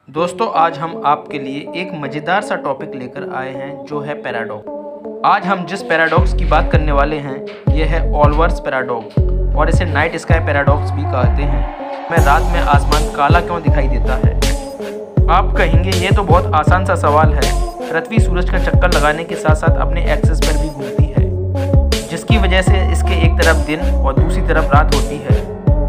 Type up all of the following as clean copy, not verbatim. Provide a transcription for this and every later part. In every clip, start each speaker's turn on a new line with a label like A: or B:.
A: दोस्तों आज हम आपके लिए एक मज़ेदार सा टॉपिक लेकर आए हैं जो है पैराडॉक्स। आज हम जिस पैराडॉक्स की बात करने वाले हैं यह है ऑल्वर्स पैराडॉक्स और इसे नाइट स्काई पैराडॉक्स भी कहते हैं। में रात में आसमान काला क्यों दिखाई देता है? आप कहेंगे ये तो बहुत आसान सा सवाल है। पृथ्वी सूरज का चक्कर लगाने के साथ साथ अपने एक्सिस पर भी घूमती है, जिसकी वजह से इसके एक तरफ दिन और दूसरी तरफ रात होती है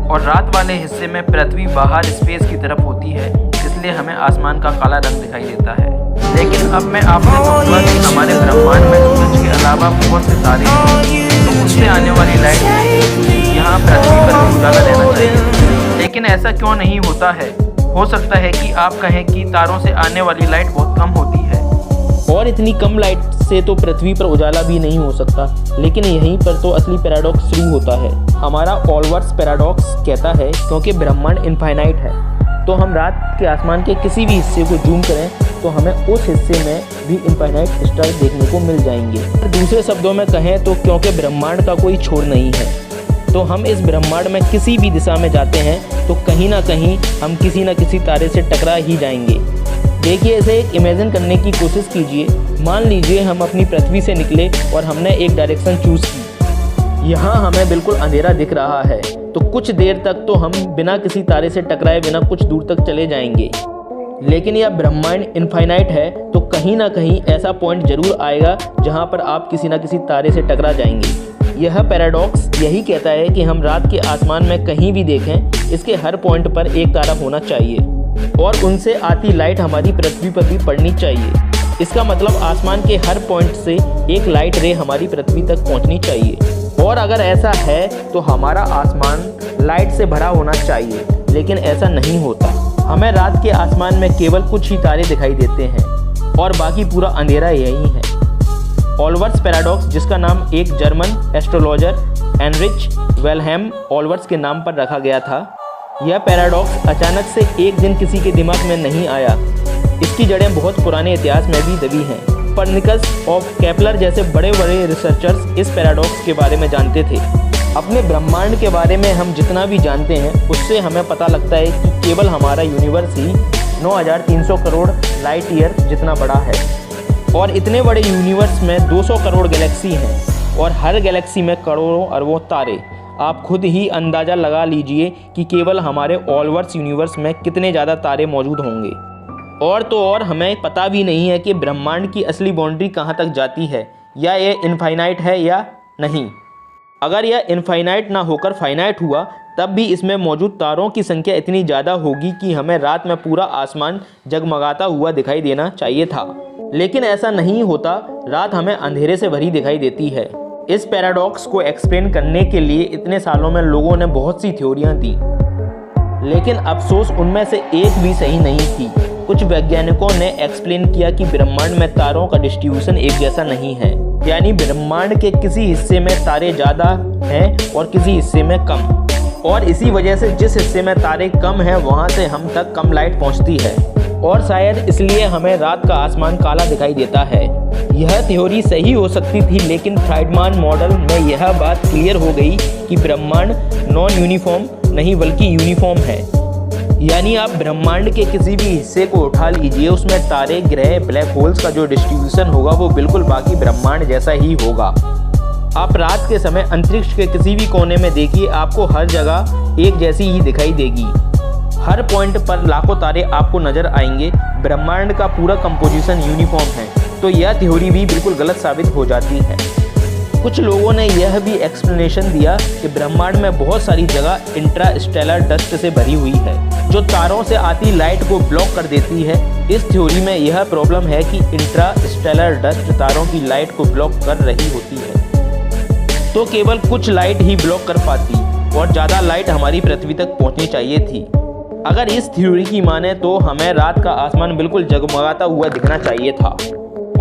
A: और रात वाले हिस्से में पृथ्वी बाहर स्पेस की तरफ होती है, इसलिए हमें आसमान का काला रंग दिखाई देता है। लेकिन अब मैं आपसे कहूँगा कि हमारे ब्रह्मांड में सूरज के अलावा बहुत से तारे हैं, तो उनसे आने वाली लाइट यहाँ पृथ्वी पर भी उजाला देना चाहिए। लेकिन ऐसा क्यों नहीं होता है? हो सकता है कि आप कहें कि तारों से आने वाली लाइट बहुत कम होती है
B: और इतनी कम लाइट से तो पृथ्वी पर उजाला भी नहीं हो सकता। लेकिन यहीं पर तो असली पैराडॉक्स शुरू होता है। हमारा ऑल्वर्स पैराडॉक्स कहता है क्योंकि ब्रह्मांड इनफाइनाइट है, तो हम रात के आसमान के किसी भी हिस्से को जूम करें तो हमें उस हिस्से में भी इनफाइनाइट स्टार देखने को मिल जाएंगे। दूसरे शब्दों में कहें तो क्योंकि ब्रह्मांड का कोई छोर नहीं है, तो हम इस ब्रह्मांड में किसी भी दिशा में जाते हैं तो कहीं ना कहीं हम किसी न किसी तारे से टकरा ही जाएंगे। देखिए, इसे एक इमेजिन करने की कोशिश कीजिए। मान लीजिए हम अपनी पृथ्वी से निकले और हमने एक डायरेक्शन चूज़ की। यहाँ हमें बिल्कुल अंधेरा दिख रहा है, तो कुछ देर तक तो हम बिना किसी तारे से टकराए बिना कुछ दूर तक चले जाएंगे। लेकिन यह ब्रह्मांड इनफाइनाइट है, तो कहीं ना कहीं ऐसा पॉइंट जरूर आएगा जहाँ पर आप किसी न किसी तारे से टकरा जाएंगे। यह पैराडॉक्स यही कहता है कि हम रात के आसमान में कहीं भी देखें, इसके हर पॉइंट पर एक तारा होना चाहिए और उनसे आती लाइट हमारी पृथ्वी पर भी पड़नी चाहिए। इसका मतलब आसमान के हर पॉइंट से एक लाइट रे हमारी पृथ्वी तक पहुंचनी चाहिए। और अगर ऐसा है तो हमारा आसमान लाइट से भरा होना चाहिए, लेकिन ऐसा नहीं होता। हमें रात के आसमान में केवल कुछ ही तारे दिखाई देते हैं और बाकी पूरा अंधेरा यही है। ऑल्वर्स पैराडॉक्स, जिसका नाम एक जर्मन एस्ट्रोलॉजर हेनरिच विल्हेल्म ऑल्वर्स के नाम पर रखा गया था, यह पैराडॉक्स अचानक से एक दिन किसी के दिमाग में नहीं आया। इसकी जड़ें बहुत पुराने इतिहास में भी दबी हैं। कोपरनिकस और केपलर जैसे बड़े बड़े रिसर्चर्स इस पैराडॉक्स के बारे में जानते थे। अपने ब्रह्मांड के बारे में हम जितना भी जानते हैं उससे हमें पता लगता है कि केवल हमारा यूनिवर्स ही 9300 करोड़ लाइट ईयर जितना बड़ा है और इतने बड़े यूनिवर्स में 200 करोड़ गैलेक्सी हैं और हर गैलेक्सी में करोड़ों अरबों तारे। आप खुद ही अंदाज़ा लगा लीजिए कि केवल हमारे ऑल्वर्स यूनिवर्स में कितने ज़्यादा तारे मौजूद होंगे। और तो और हमें पता भी नहीं है कि ब्रह्मांड की असली बाउंड्री कहाँ तक जाती है, या यह इनफाइनाइट है या नहीं। अगर यह इनफाइनाइट ना होकर फाइनाइट हुआ तब भी इसमें मौजूद तारों की संख्या इतनी ज़्यादा होगी कि हमें रात में पूरा आसमान जगमगाता हुआ दिखाई देना चाहिए था। लेकिन ऐसा नहीं होता, रात हमें अंधेरे से भरी दिखाई देती है। इस पैराडॉक्स को एक्सप्लेन करने के लिए इतने सालों में लोगों ने बहुत सी थ्योरियां दी, लेकिन अफसोस उनमें से एक भी सही नहीं थी। कुछ वैज्ञानिकों ने एक्सप्लेन किया कि ब्रह्मांड में तारों का डिस्ट्रीब्यूशन एक जैसा नहीं है, यानी ब्रह्मांड के किसी हिस्से में तारे ज़्यादा हैं और किसी हिस्से में कम, और इसी वजह से जिस हिस्से में तारे कम हैं वहाँ से हम तक कम लाइट पहुँचती है और शायद इसलिए हमें रात का आसमान काला दिखाई देता है। यह थ्योरी सही हो सकती थी, लेकिन फ्राइडमान मॉडल में यह बात क्लियर हो गई कि ब्रह्मांड नॉन यूनिफॉर्म नहीं बल्कि यूनिफॉर्म है। यानी आप ब्रह्मांड के किसी भी हिस्से को उठा लीजिए, उसमें तारे, ग्रह, ब्लैक होल्स का जो डिस्ट्रीब्यूशन होगा वो बिल्कुल बाकी ब्रह्मांड जैसा ही होगा। आप रात के समय अंतरिक्ष के किसी भी कोने में देखिए, आपको हर जगह एक जैसी ही दिखाई देगी। हर पॉइंट पर लाखों तारे आपको नजर आएंगे। ब्रह्मांड का पूरा कंपोजिशन यूनिफॉर्म है, तो यह थ्योरी भी बिल्कुल गलत साबित हो जाती है। कुछ लोगों ने यह भी एक्सप्लेनेशन दिया कि ब्रह्मांड में बहुत सारी जगह इंट्रास्टेलर डस्ट से भरी हुई है, जो तारों से आती लाइट को ब्लॉक कर देती है। इस थ्योरी में यह प्रॉब्लम है कि इंट्रास्टेलर डस्ट तारों की लाइट को ब्लॉक कर रही होती है, तो केवल कुछ लाइट ही ब्लॉक कर पाती और ज़्यादा लाइट हमारी पृथ्वी तक पहुँचनी चाहिए थी। अगर इस थ्योरी की माने तो हमें रात का आसमान बिल्कुल जगमगाता हुआ दिखना चाहिए था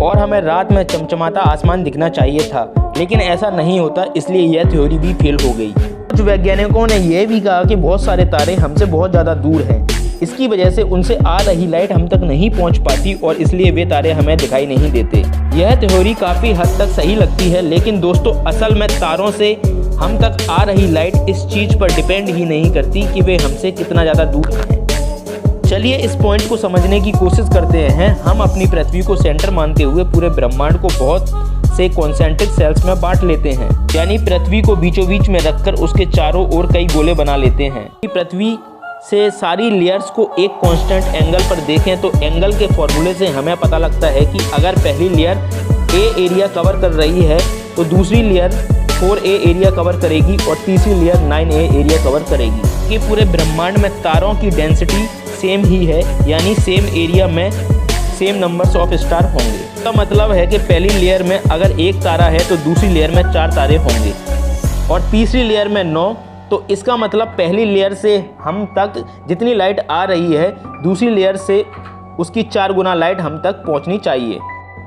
B: और हमें रात में चमचमाता आसमान दिखना चाहिए था, लेकिन ऐसा नहीं होता, इसलिए यह थ्योरी भी फेल हो गई। कुछ वैज्ञानिकों ने यह भी कहा कि बहुत सारे तारे हमसे बहुत ज़्यादा दूर हैं, इसकी वजह से उनसे आ रही लाइट हम तक नहीं पहुंच पाती और इसलिए वे तारे हमें दिखाई नहीं देते। यह थ्योरी काफ़ी हद तक सही लगती है, लेकिन दोस्तों असल में तारों से हम तक आ रही लाइट इस चीज़ पर डिपेंड ही नहीं करती कि वे हमसे कितना ज़्यादा दूर हैं। चलिए इस पॉइंट को समझने की कोशिश करते हैं। हम अपनी पृथ्वी को सेंटर मानते हुए पूरे ब्रह्मांड को बहुत से कॉन्सेंट्रिक सेल्स में बांट लेते हैं, यानी पृथ्वी को बीचों बीच में रखकर उसके चारों ओर कई गोले बना लेते हैं। पृथ्वी से सारी लेयर्स को एक कांस्टेंट एंगल पर देखें तो एंगल के फॉर्मूले से हमें पता लगता है कि अगर पहली लेयर A एरिया कवर कर रही है तो दूसरी लेयर 4A एरिया कवर करेगी और तीसरी लेयर 9A एरिया कवर करेगी। कि पूरे ब्रह्मांड में तारों की डेंसिटी सेम ही है, यानी सेम एरिया में सेम नंबर्स ऑफ स्टार होंगे। इसका मतलब है कि पहली लेयर में अगर एक तारा है तो दूसरी लेयर में 4 तारे होंगे और तीसरी लेयर में 9। तो इसका मतलब पहली लेयर से हम तक जितनी लाइट आ रही है दूसरी लेयर से उसकी 4 गुना लाइट हम तक पहुंचनी चाहिए,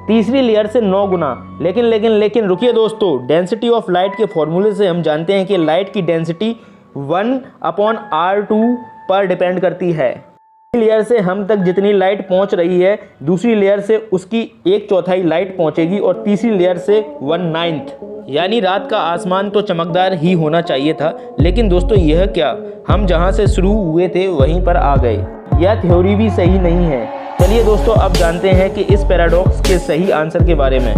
B: तीसरी लेयर से 9 गुना। लेकिन रुकिए दोस्तों, डेंसिटी ऑफ लाइट के फॉर्मूले से हम जानते हैं कि लाइट की डेंसिटी 1/R2 पर डिपेंड करती है। लेयर से हम तक जितनी लाइट पहुंच रही है दूसरी लेयर से उसकी 1/4 लाइट पहुंचेगी और तीसरी लेयर से 1/9, यानी रात का आसमान तो चमकदार ही होना चाहिए था। लेकिन दोस्तों यह क्या, हम जहां से शुरू हुए थे वहीं पर आ गए। यह थ्योरी भी सही नहीं है। चलिए दोस्तों अब जानते हैं कि इस पैराडॉक्स के सही आंसर के बारे में।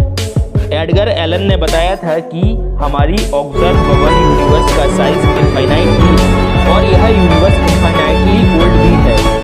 B: एडगर एलन ने बताया था कि हमारी ऑब्जर्वेबल यूनिवर्स का साइज इनफाइनाइट है और यह यूनिवर्स इनफाइनाइटली ओल्ड भी है।